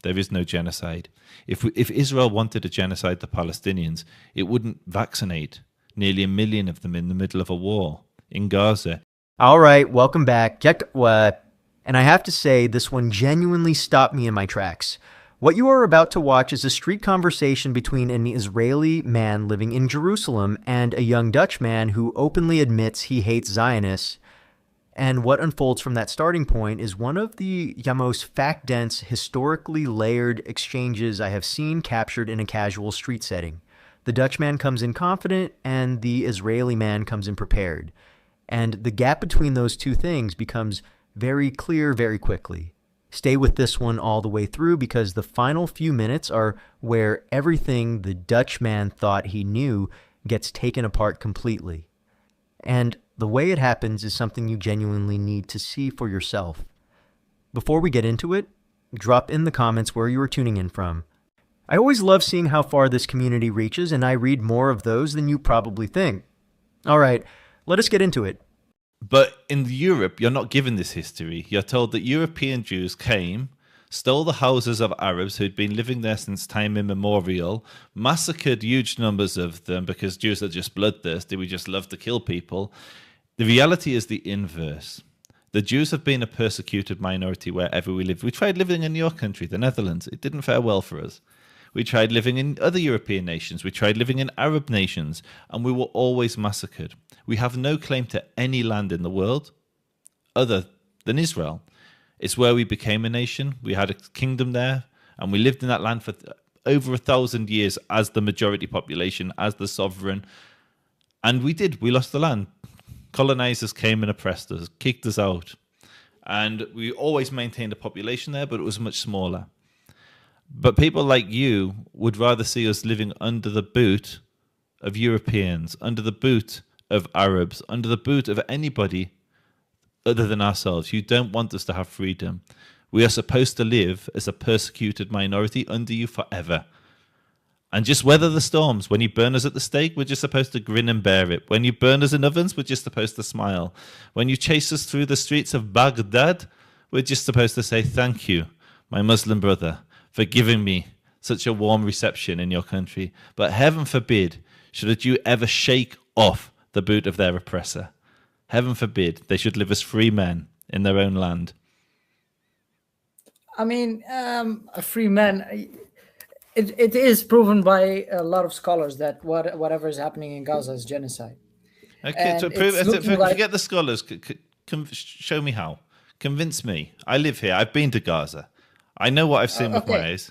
There is no genocide. If Israel wanted to genocide the Palestinians, it wouldn't vaccinate nearly 1 million of them in the middle of a war in Gaza. All right, welcome back. And I have to say, this one genuinely stopped me in my tracks. What you are about to watch is a street conversation between an Israeli man living in Jerusalem and a young Dutch man who openly admits he hates Zionists. And what unfolds from that starting point is one of the most fact-dense, historically layered exchanges I have seen captured in a casual street setting. The Dutch man comes in confident, and the Israeli man comes in prepared. And the gap between those two things becomes very clear very quickly. Stay with this one all the way through, because the final few minutes are where everything the Dutch man thought he knew gets taken apart completely. And the way it happens is something you genuinely need to see for yourself. Before we get into it, drop in the comments where you are tuning in from. I always love seeing how far this community reaches, and I read more of those than you probably think. All right, let us get into it. But in Europe, you're not given this history. You're told that European Jews came, stole the houses of Arabs who'd been living there since time immemorial, massacred huge numbers of them because Jews are just bloodthirsty. We just love to kill people. The reality is the inverse. The Jews have been a persecuted minority wherever we live. We tried living in your country, the Netherlands. It didn't fare well for us. We tried living in other European nations. We tried living in Arab nations, and we were always massacred. We have no claim to any land in the world other than Israel. It's where we became a nation. We had a kingdom there, and we lived in that land for over 1,000 years as the majority population, as the sovereign. And we lost the land. Colonizers came and oppressed us, kicked us out. And we always maintained a population there, but it was much smaller. But people like you would rather see us living under the boot of Europeans, under the boot of Arabs, under the boot of anybody other than ourselves. You don't want us to have freedom. We are supposed to live as a persecuted minority under you forever. And just weather the storms. When you burn us at the stake, we're just supposed to grin and bear it. When you burn us in ovens, we're just supposed to smile. When you chase us through the streets of Baghdad, we're just supposed to say, thank you, my Muslim brother, for giving me such a warm reception in your country. But heaven forbid, should a Jew ever shake off the boot of their oppressor. Heaven forbid, they should live as free men in their own land. I mean, a free man... It is proven by a lot of scholars that whatever is happening in Gaza is genocide. Okay, to prove, forget the scholars. Show me how. Convince me. I live here. I've been to Gaza. I know what I've seen with my eyes.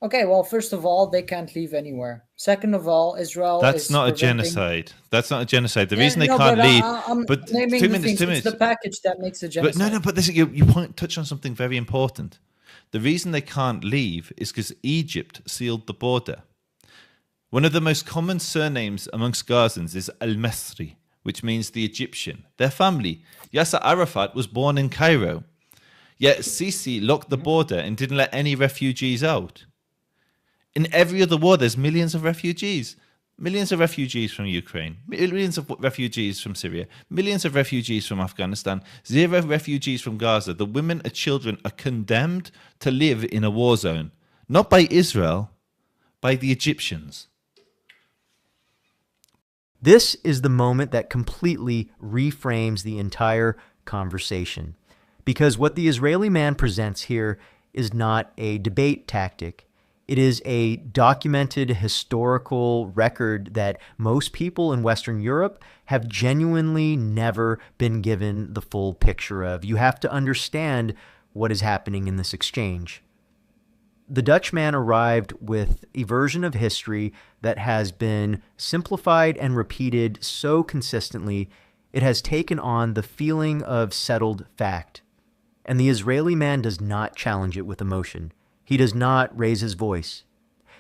Okay, well, first of all, they can't leave anywhere. Second of all, Israel That's not a genocide. That's not a genocide. The reason they can't but leave... I'm but naming 2 the minutes, things. 2 It's minutes. the package that makes a genocide. But this, you touch on something very important. The reason they can't leave is because Egypt sealed the border. One of the most common surnames amongst Gazans is Al-Masri, which means the Egyptian. Their family, Yasser Arafat, was born in Cairo. Yet Sisi locked the border and didn't let any refugees out. In every other war, there's millions of refugees. Millions of refugees from Ukraine, millions of refugees from Syria, millions of refugees from Afghanistan, 0 refugees from Gaza. The women and children are condemned to live in a war zone, not by Israel, by the Egyptians. This is the moment that completely reframes the entire conversation. Because what the Israeli man presents here is not a debate tactic. It is a documented historical record that most people in Western Europe have genuinely never been given the full picture of. You have to understand what is happening in this exchange. The Dutch man arrived with a version of history that has been simplified and repeated so consistently, it has taken on the feeling of settled fact. And the Israeli man does not challenge it with emotion. He does not raise his voice.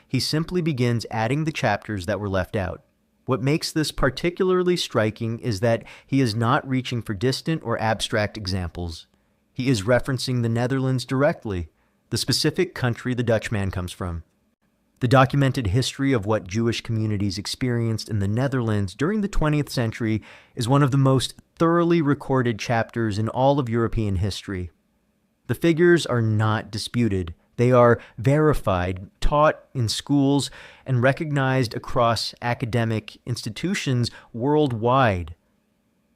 He simply begins adding the chapters that were left out. What makes this particularly striking is that he is not reaching for distant or abstract examples. He is referencing the Netherlands directly, the specific country the Dutch man comes from. The documented history of what Jewish communities experienced in the Netherlands during the 20th century is one of the most thoroughly recorded chapters in all of European history. The figures are not disputed. They are verified, taught in schools, and recognized across academic institutions worldwide.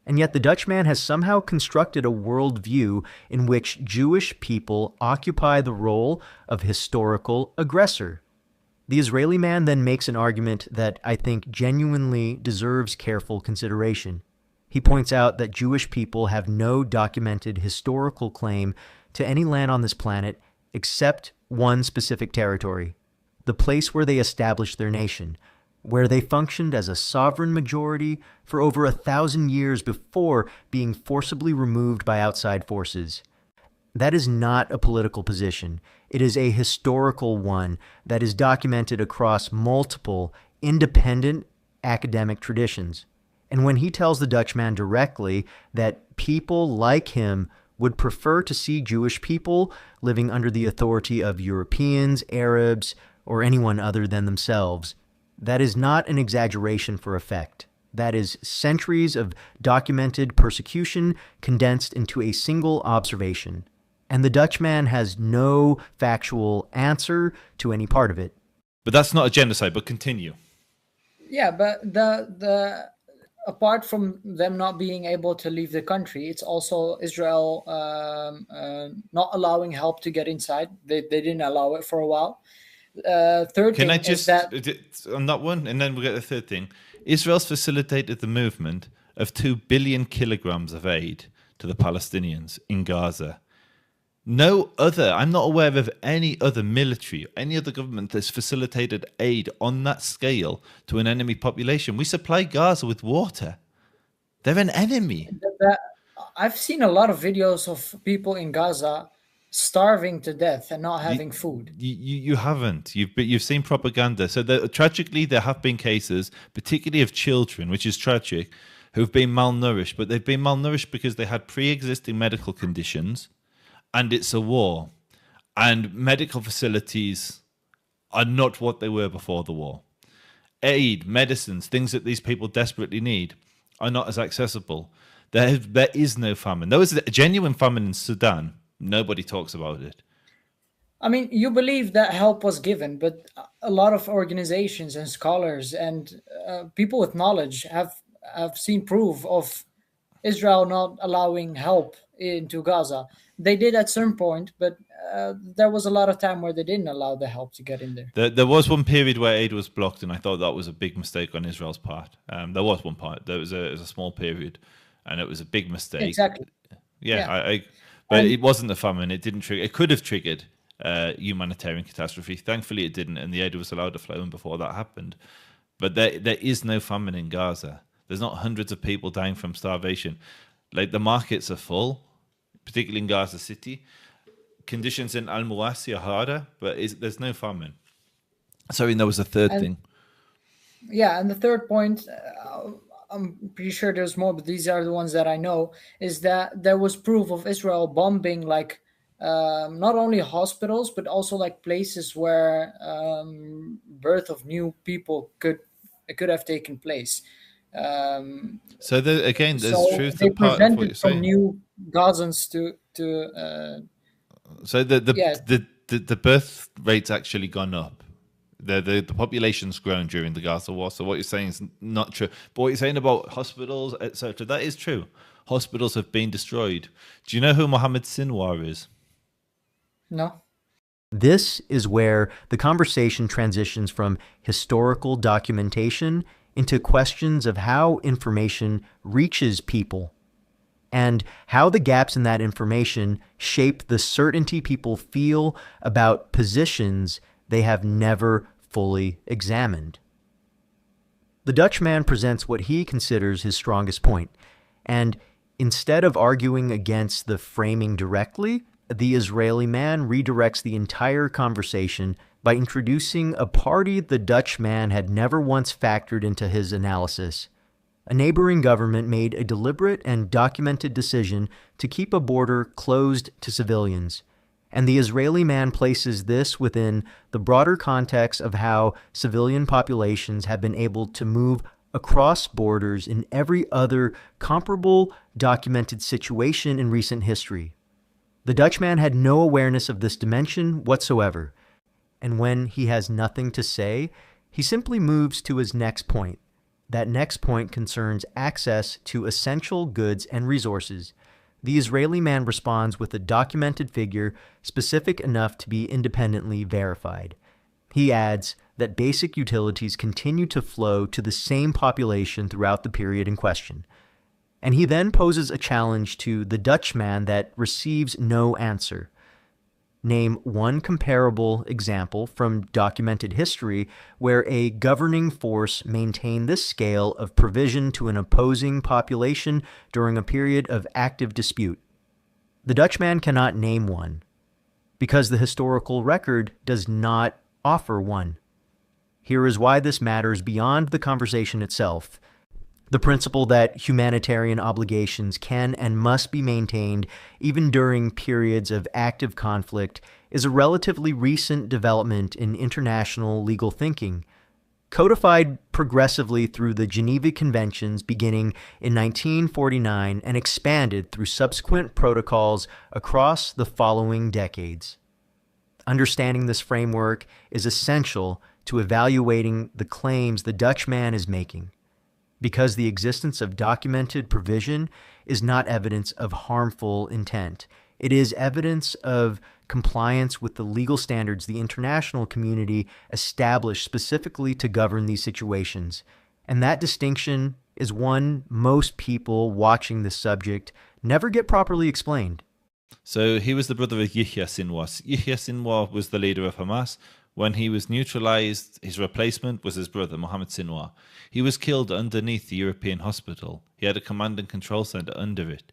And yet the Dutchman has somehow constructed a worldview in which Jewish people occupy the role of historical aggressor. The Israeli man then makes an argument that I think genuinely deserves careful consideration. He points out that Jewish people have no documented historical claim to any land on this planet except one specific territory, the place where they established their nation, where they functioned as a sovereign majority for over 1,000 years before being forcibly removed by outside forces. That is not a political position. It is a historical one that is documented across multiple independent academic traditions. And when he tells the Dutchman directly that people like him would prefer to see Jewish people living under the authority of Europeans, Arabs, or anyone other than themselves, that is not an exaggeration for effect. That is centuries of documented persecution condensed into a single observation. And the Dutchman has no factual answer to any part of it. But that's not a genocide, but continue. Yeah, but the apart from them not being able to leave the country, it's also Israel not allowing help to get inside. They didn't allow it for a while. Third Can thing I just, is that on that one, and then we'll get the third thing. Israel's facilitated the movement of 2 billion kilograms of aid to the Palestinians in Gaza. No other, I'm not aware of any other military, any other government that's facilitated aid on that scale to an enemy population. We supply Gaza with water. They're an enemy. I've seen a lot of videos of people in Gaza starving to death and not having food. You haven't. You've seen propaganda. So tragically, there have been cases, particularly of children, which is tragic, who've been malnourished. But they've been malnourished because they had pre-existing medical conditions, and it's a war. And medical facilities are not what they were before the war. Aid, medicines, things that these people desperately need are not as accessible. There is no famine. There was a genuine famine in Sudan. Nobody talks about it. I mean, you believe that help was given, but a lot of organizations and scholars and people with knowledge have seen proof of Israel not allowing help into Gaza. They did at some point, but there was a lot of time where they didn't allow the help to get in there. There was one period where aid was blocked, and I thought that was a big mistake on Israel's part. There was one part. There was a small period, and it was a big mistake. Exactly. Yeah. But it wasn't a famine. It didn't trigger. It could have triggered humanitarian catastrophe. Thankfully, it didn't, and the aid was allowed to flow in before that happened. But there is no famine in Gaza. There's not hundreds of people dying from starvation. Like, the markets are full, particularly in Gaza City. Conditions in Al Mawasi are harder, but there's no famine. Sorry, there was a third thing. Yeah, and the third point, I'm pretty sure there's more, but these are the ones that I know, is that there was proof of Israel bombing like not only hospitals, but also like places where birth of new people could have taken place. So again, there's truth they to part of what you're prevented from saying. new Gazans to So the birth rate's actually gone up. The population's grown during the Gaza war. So what you're saying is not true. But what you're saying about hospitals, etc., that is true. Hospitals have been destroyed. Do you know who Mohammed Sinwar is? No. This is where the conversation transitions from historical documentation into questions of how information reaches people and how the gaps in that information shape the certainty people feel about positions they have never fully examined. The Dutchman presents what he considers his strongest point, and instead of arguing against the framing directly, the Israeli man redirects the entire conversation by introducing a party the Dutchman had never once factored into his analysis. A neighboring government made a deliberate and documented decision to keep a border closed to civilians, and the Israeli man places this within the broader context of how civilian populations have been able to move across borders in every other comparable documented situation in recent history. The Dutchman had no awareness of this dimension whatsoever, and when he has nothing to say, he simply moves to his next point. That next point concerns access to essential goods and resources. The Israeli man responds with a documented figure specific enough to be independently verified. He adds that basic utilities continue to flow to the same population throughout the period in question. And he then poses a challenge to the Dutchman that receives no answer. Name one comparable example from documented history where a governing force maintained this scale of provision to an opposing population during a period of active dispute. The Dutchman cannot name one, because the historical record does not offer one. Here is why this matters beyond the conversation itself. The principle that humanitarian obligations can and must be maintained even during periods of active conflict is a relatively recent development in international legal thinking, codified progressively through the Geneva Conventions beginning in 1949 and expanded through subsequent protocols across the following decades. Understanding this framework is essential to evaluating the claims the Dutchman is making, because the existence of documented provision is not evidence of harmful intent. It is evidence of compliance with the legal standards the international community established specifically to govern these situations. And that distinction is one most people watching this subject never get properly explained. So he was the brother of Yahya Sinwar. Yahya Sinwar was the leader of Hamas. When he was neutralized, his replacement was his brother, Mohammed Sinwar. He was killed underneath the European hospital. He had a command and control center under it.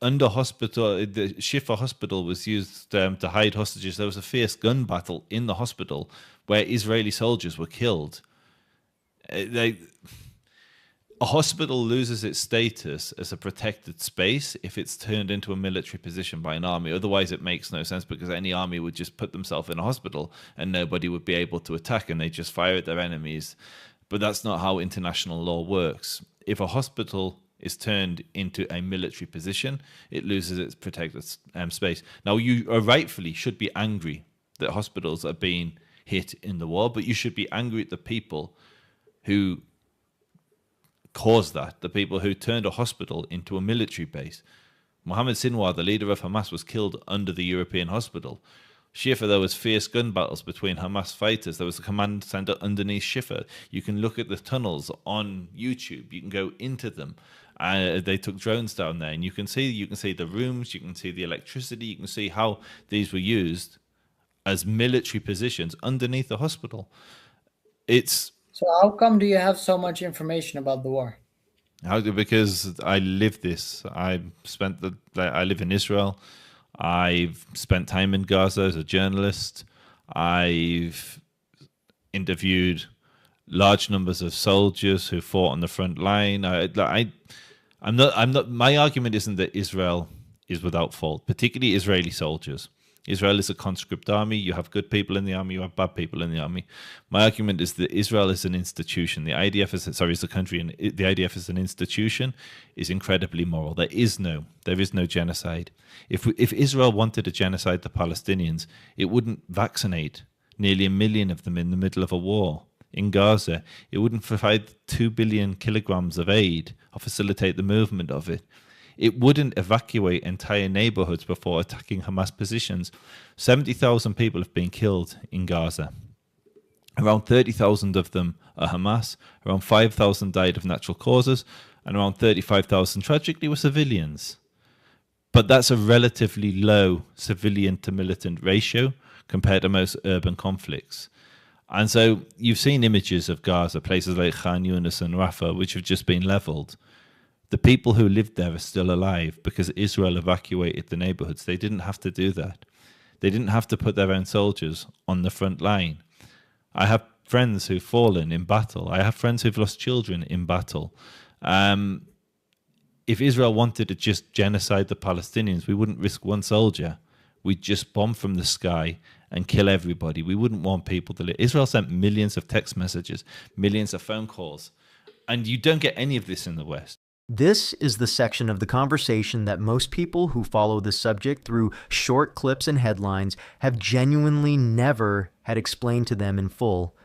Under hospital, the Shifa hospital was used to hide hostages. There was a fierce gun battle in the hospital where Israeli soldiers were killed. A hospital loses its status as a protected space if it's turned into a military position by an army. Otherwise, it makes no sense, because any army would just put themselves in a hospital and nobody would be able to attack, and they just fire at their enemies. But that's not how international law works. If a hospital is turned into a military position, it loses its protected space. Now, you rightfully should be angry that hospitals are being hit in the war, but you should be angry at the people who caused that, the people who turned a hospital into a military base. Mohammed Sinwar, the leader of Hamas, was killed under the European hospital. Shifa, there was fierce gun battles between Hamas fighters. There was a command center underneath Shifa. You can look at the tunnels on YouTube. You can go into them. They took drones down there, and you can see the rooms. You can see the electricity. You can see how these were used as military positions underneath the hospital. So how come do you have so much information about the war? Because I live this. I live in Israel. I've spent time in Gaza as a journalist. I've interviewed large numbers of soldiers who fought on the front line. I'm not. My argument isn't that Israel is without fault, particularly Israeli soldiers. Israel is a conscript army. You have good people in the army. You have bad people in the army. My argument is that Israel is an institution. The IDF is a country, and the IDF is an institution, is incredibly moral. There is no genocide. If Israel wanted to genocide the Palestinians, it wouldn't vaccinate nearly 1 million of them in the middle of a war in Gaza. It wouldn't provide 2 billion kilograms of aid or facilitate the movement of it. It wouldn't evacuate entire neighborhoods before attacking Hamas positions. 70,000 people have been killed in Gaza. Around 30,000 of them are Hamas. Around 5,000 died of natural causes, and around 35,000 tragically were civilians. But that's a relatively low civilian to militant ratio compared to most urban conflicts. And so you've seen images of Gaza, places like Khan Yunis and Rafah, which have just been leveled. The people who lived there are still alive because Israel evacuated the neighborhoods. They didn't have to do that. They didn't have to put their own soldiers on the front line. I have friends who've fallen in battle. I have friends who've lost children in battle. If Israel wanted to just genocide the Palestinians, we wouldn't risk one soldier. We'd just bomb from the sky and kill everybody. We wouldn't want people to live. Israel sent millions of text messages, millions of phone calls. And you don't get any of this in the West. This is the section of the conversation that most people who follow this subject through short clips and headlines have genuinely never had explained to them in full.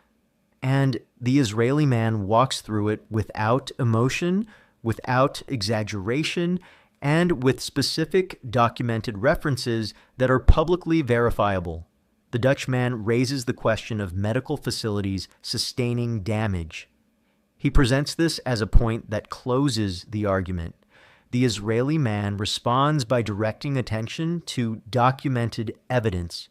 And the Israeli man walks through it without emotion, without exaggeration, and with specific documented references that are publicly verifiable. The Dutch man raises the question of medical facilities sustaining damage. He presents this as a point that closes the argument. The Israeli man responds by directing attention to documented evidence,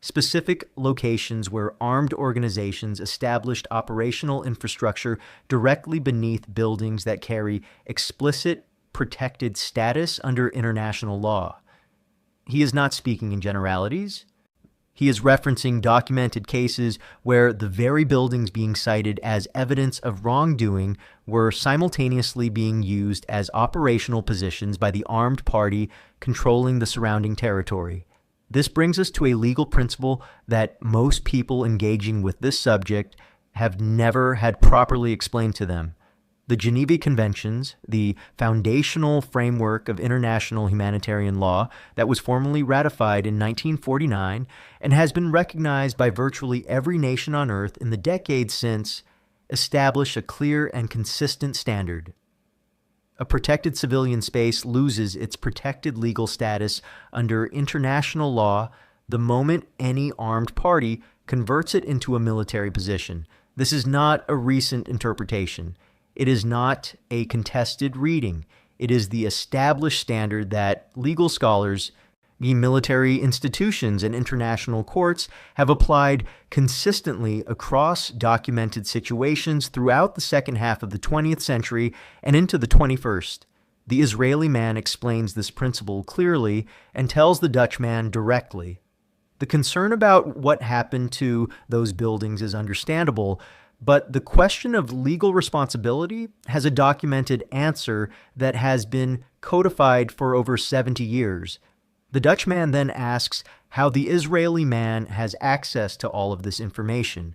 specific locations where armed organizations established operational infrastructure directly beneath buildings that carry explicit protected status under international law. He is not speaking in generalities. He is referencing documented cases where the very buildings being cited as evidence of wrongdoing were simultaneously being used as operational positions by the armed party controlling the surrounding territory. This brings us to a legal principle that most people engaging with this subject have never had properly explained to them. The Geneva Conventions, the foundational framework of international humanitarian law that was formally ratified in 1949 and has been recognized by virtually every nation on earth in the decades since, establish a clear and consistent standard. A protected civilian space loses its protected legal status under international law the moment any armed party converts it into a military position. This is not a recent interpretation. It is not a contested reading. It is the established standard that legal scholars, the military institutions, and international courts have applied consistently across documented situations throughout the second half of the 20th century and into the 21st. The Israeli man explains this principle clearly and tells the Dutch man directly. The concern about what happened to those buildings is understandable, but the question of legal responsibility has a documented answer that has been codified for over 70 years. The Dutch man then asks how the Israeli man has access to all of this information,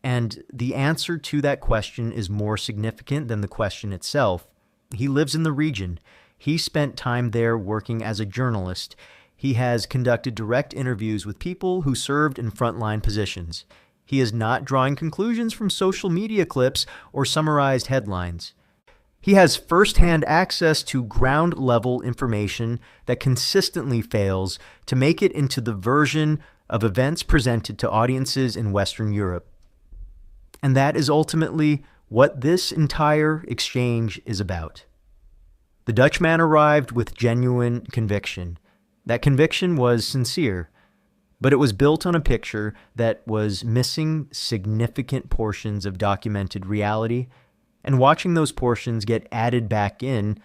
and the answer to that question is more significant than the question itself. He lives in the region. He spent time there working as a journalist. He has conducted direct interviews with people who served in frontline positions. He is not drawing conclusions from social media clips or summarized headlines. He has firsthand access to ground-level information that consistently fails to make it into the version of events presented to audiences in Western Europe. And that is ultimately what this entire exchange is about. The Dutch man arrived with genuine conviction. That conviction was sincere, but it was built on a picture that was missing significant portions of documented reality, and watching those portions get added back in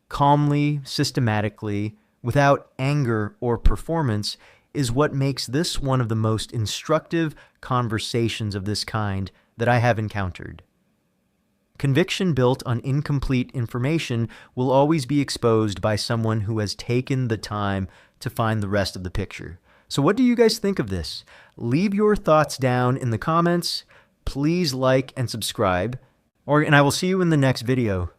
calmly, systematically, without anger or performance is what makes this one of the most instructive conversations of this kind that I have encountered. Conviction built on incomplete information will always be exposed by someone who has taken the time to find the rest of the picture. So what do you guys think of this? Leave your thoughts down in the comments. Please like and subscribe. And I will see you in the next video.